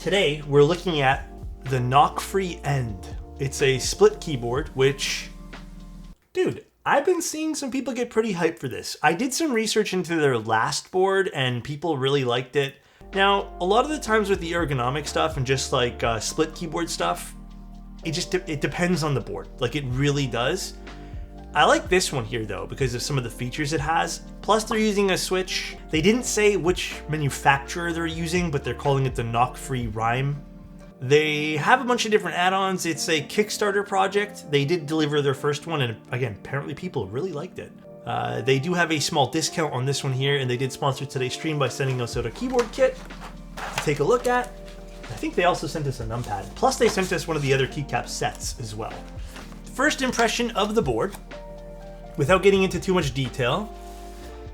Today, we're looking at the Nocfree End. It's a split keyboard, which, dude, I've been seeing some people get pretty hyped for this. I did some research into their last board and people really liked it. Now, a lot of the times with the ergonomic stuff and just like split keyboard stuff, it depends on the board. Like, it really does. I like this one here though because of some of the features it has. Plus they're using a switch. They didn't say which manufacturer they're using, but they're calling it the Nocfree Rhyme. They have a bunch of different add-ons. It's a Kickstarter project. They did deliver their first one, and again, apparently people really liked it. They do have a small discount on this one here, and they did sponsor today's stream by sending us out a keyboard kit to take a look at. I think they also sent us a numpad. Plus they sent us one of the other keycap sets as well. First impression of the board, without getting into too much detail,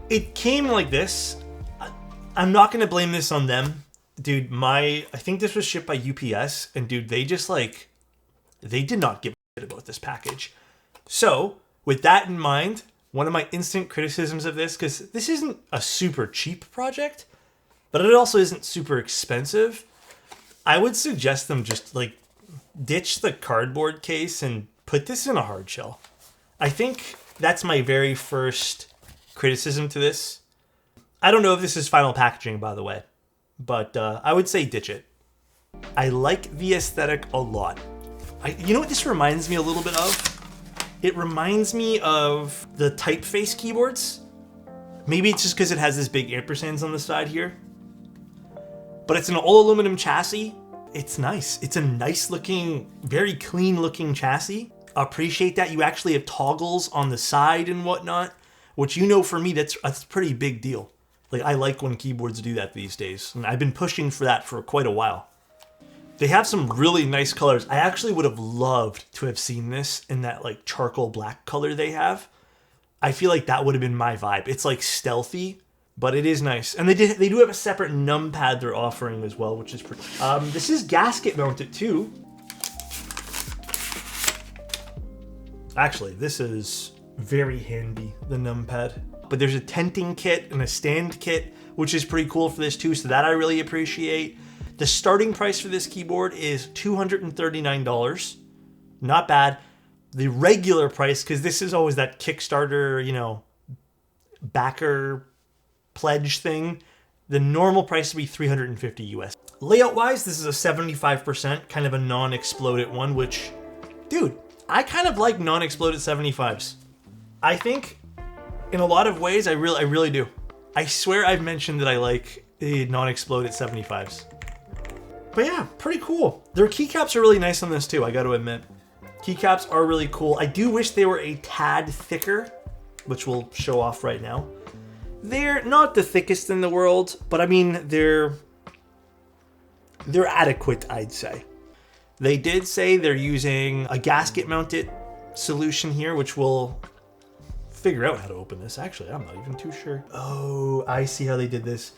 it came like this. I'm not going to blame this on them. Dude, I think this was shipped by UPS, and dude, they did not give a shit about this package. So, with that in mind, one of my instant criticisms of this, because this isn't a super cheap project, but it also isn't super expensive, I would suggest them just like ditch the cardboard case and put this in a hard shell. I think that's my very first criticism to this. I don't know if this is final packaging, by the way, but I would say ditch it. I like the aesthetic a lot. You know what this reminds me a little bit of? It reminds me of the typeface keyboards. Maybe it's just because it has this big ampersands on the side here. But it's an all aluminum chassis. It's nice. It's a nice looking, very clean looking chassis. I appreciate that you actually have toggles on the side and whatnot, which, you know, for me, that's a pretty big deal. Like, I like when keyboards do that these days, and I've been pushing for that for quite a while. They have some really nice colors. I actually would have loved to have seen this in that like charcoal black color they have. I feel like that would have been my vibe. It's like stealthy, but it is nice. And they do have a separate numpad they're offering as well, which is pretty. This is gasket mounted too. Actually, this is very handy, the numpad. But there's a tenting kit and a stand kit, which is pretty cool for this too, so that I really appreciate. The starting price for this keyboard is $239. Not bad. The regular price, because this is always that Kickstarter, you know, backer pledge thing, the normal price would be $350 US. Layout-wise, this is a 75%, kind of a non-exploded one, which, dude, I kind of like non-exploded 75s. I think, in a lot of ways, I really do. I swear I've mentioned that I like the non-exploded 75s. But yeah, pretty cool. Their keycaps are really nice on this too, I gotta admit. Keycaps are really cool. I do wish they were a tad thicker, which we'll show off right now. They're not the thickest in the world, but I mean, they're adequate, I'd say. They did say they're using a gasket mounted solution here, which we'll figure out how to open this. Actually, I'm not even too sure. Oh, I see how they did this.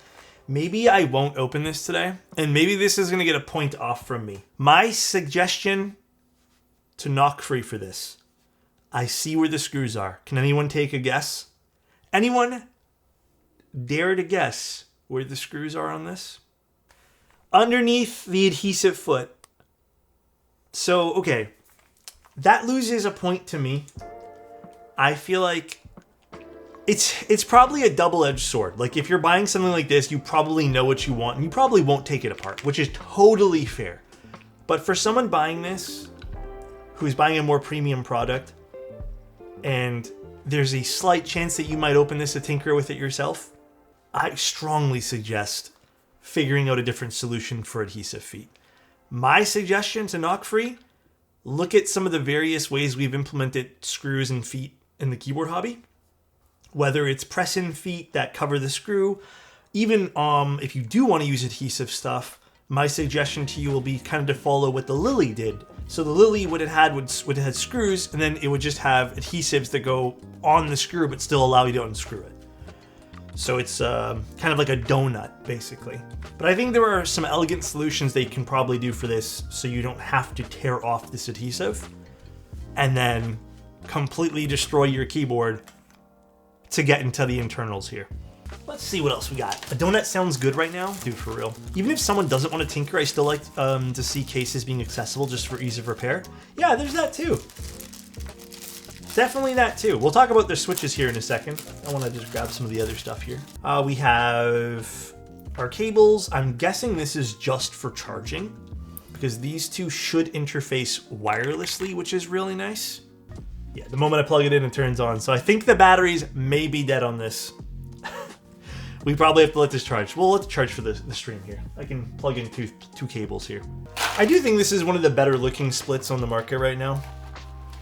Maybe I won't open this today, and maybe this is going to get a point off from me. My suggestion to Nocfree for this, I see where the screws are. Can anyone take a guess? Anyone dare to guess where the screws are on this? Underneath the adhesive foot. So, okay, that loses a point to me. I feel like it's probably a double-edged sword. Like, if you're buying something like this, you probably know what you want, and you probably won't take it apart, which is totally fair. But for someone buying this, who's buying a more premium product, and there's a slight chance that you might open this to tinker with it yourself, I strongly suggest figuring out a different solution for adhesive feet. My suggestion to Nocfree, look at some of the various ways we've implemented screws and feet in the keyboard hobby. Whether it's press-in feet that cover the screw, even if you do want to use adhesive stuff, my suggestion to you will be kind of to follow what the Lily did. So the Lily, what it had screws, and then it would just have adhesives that go on the screw but still allow you to unscrew it. So it's kind of like a donut, basically. But I think there are some elegant solutions they can probably do for this so you don't have to tear off this adhesive and then completely destroy your keyboard to get into the internals here. Let's see what else we got. A donut sounds good right now. Dude, for real. Even if someone doesn't want to tinker, I still like to see cases being accessible just for ease of repair. Yeah, there's that too. Definitely that too. We'll talk about the switches here in a second. I want to just grab some of the other stuff here. We have our cables. I'm guessing this is just for charging because these two should interface wirelessly, which is really nice. Yeah, the moment I plug it in, it turns on. So I think the batteries may be dead on this. We probably have to let this charge. We'll let it charge for the stream here. I can plug in two cables here. I do think this is one of the better looking splits on the market right now.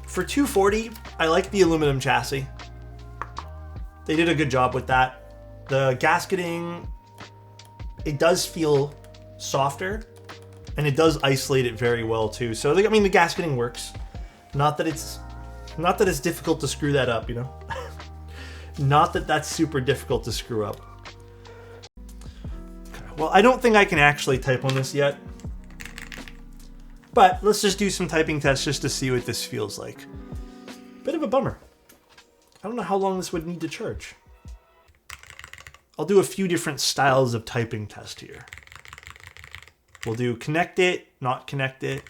For $240, I like the aluminum chassis. They did a good job with that. The gasketing, it does feel softer, and it does isolate it very well too. So I mean, the gasketing works. Not that it's difficult to screw that up, you know? Not that that's super difficult to screw up. Well, I don't think I can actually type on this yet. But let's just do some typing tests just to see what this feels like. Bit of a bummer. I don't know how long this would need to charge. I'll do a few different styles of typing test here. We'll do connect it, not connect it.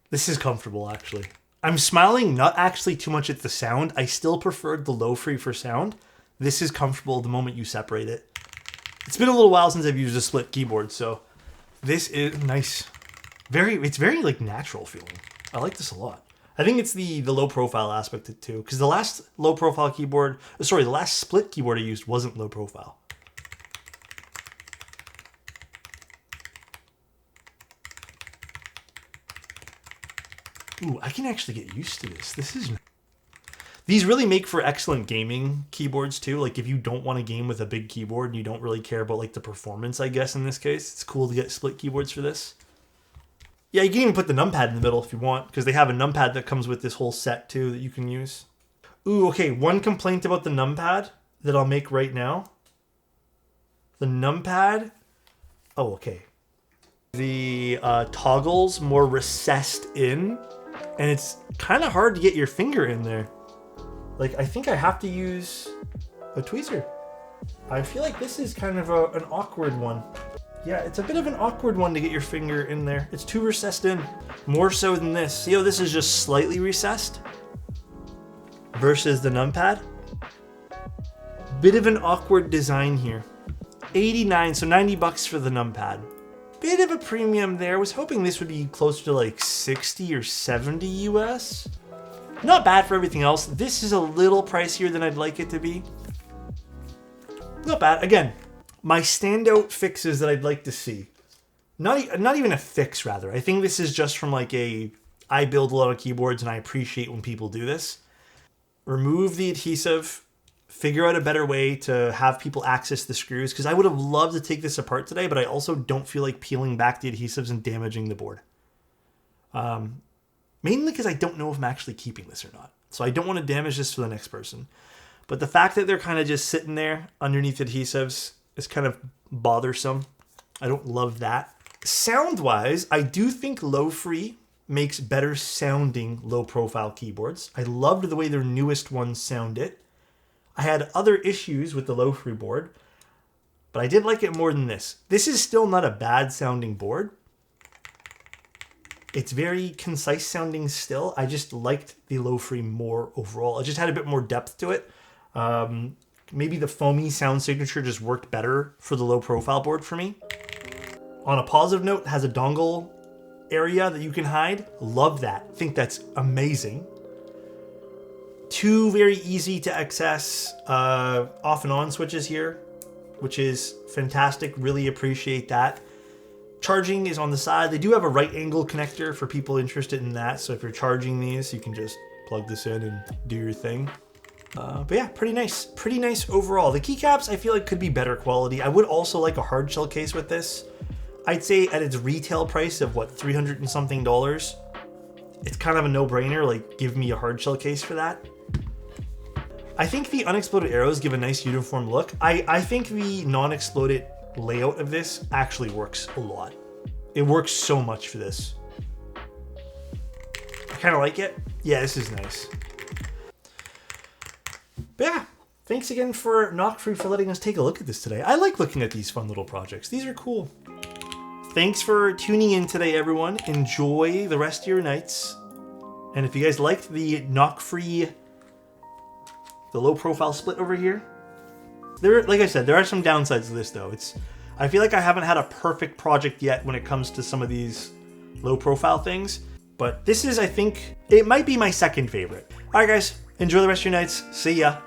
This is comfortable, actually. I'm smiling not actually too much at the sound. I still preferred the low-free for sound. This is comfortable the moment you separate it. It's been a little while since I've used a split keyboard, so this is nice. It's very like natural feeling. I like this a lot. I think it's the low profile aspect of it too, because the last low profile keyboard, sorry, the last split keyboard I used wasn't low profile. Ooh, I can actually get used to this. These really make for excellent gaming keyboards too. Like if you don't want to game with a big keyboard and you don't really care about like the performance, I guess in this case, it's cool to get split keyboards for this. Yeah, you can even put the numpad in the middle if you want, because they have a numpad that comes with this whole set too that you can use. Ooh, okay, one complaint about the numpad that I'll make right now. The numpad, oh, okay. The toggle's more recessed in, and it's kind of hard to get your finger in there. Like, I think I have to use a tweezer. I feel like this is kind of an awkward one. Yeah, it's a bit of an awkward one to get your finger in there. It's too recessed in, more so than this. See how this is just slightly recessed versus the numpad? Bit of an awkward design here. 89, so 90 bucks for the numpad. Bit of a premium there. Was hoping this would be closer to like 60 or 70 US. Not bad for everything else. This is a little pricier than I'd like it to be. Not bad. Again, my standout fixes that I'd like to see. Not even a fix, rather. I think this is just from like I build a lot of keyboards and I appreciate when people do this. Remove the adhesive. Figure out a better way to have people access the screws, because I would have loved to take this apart today, but I also don't feel like peeling back the adhesives and damaging the board. Mainly because I don't know if I'm actually keeping this or not. So I don't want to damage this for the next person. But the fact that they're kind of just sitting there underneath adhesives is kind of bothersome. I don't love that. Sound-wise, I do think low-free makes better sounding low-profile keyboards. I loved the way their newest ones sounded. I had other issues with the low-free board, but I did like it more than this. This is still not a bad sounding board. It's very concise sounding still. I just liked the low-free more overall. It just had a bit more depth to it. Maybe the foamy sound signature just worked better for the low-profile board for me. On a positive note, it has a dongle area that you can hide. Love that. Think that's amazing. Two very easy to access off and on switches here, which is fantastic. Really appreciate that. Charging is on the side. They do have a right angle connector for people interested in that. So if you're charging these, you can just plug this in and do your thing. But yeah, pretty nice overall. The keycaps I feel like could be better quality. I would also like a hard shell case with this. I'd say at its retail price of what, $300 and something, it's kind of a no-brainer, like give me a hard shell case for that. I think the unexploded arrows give a nice uniform look. I think the non-exploded layout of this actually works a lot. It works so much for this. I kind of like it. Yeah, this is nice. But yeah, thanks again for Nocfree for letting us take a look at this today. I like looking at these fun little projects. These are cool. Thanks for tuning in today, everyone. Enjoy the rest of your nights. And if you guys liked the Nocfree, the low profile split over here, like I said, there are some downsides to this though. I feel like I haven't had a perfect project yet when it comes to some of these low profile things, but this is, I think, it might be my second favorite. All right, guys, enjoy the rest of your nights. See ya.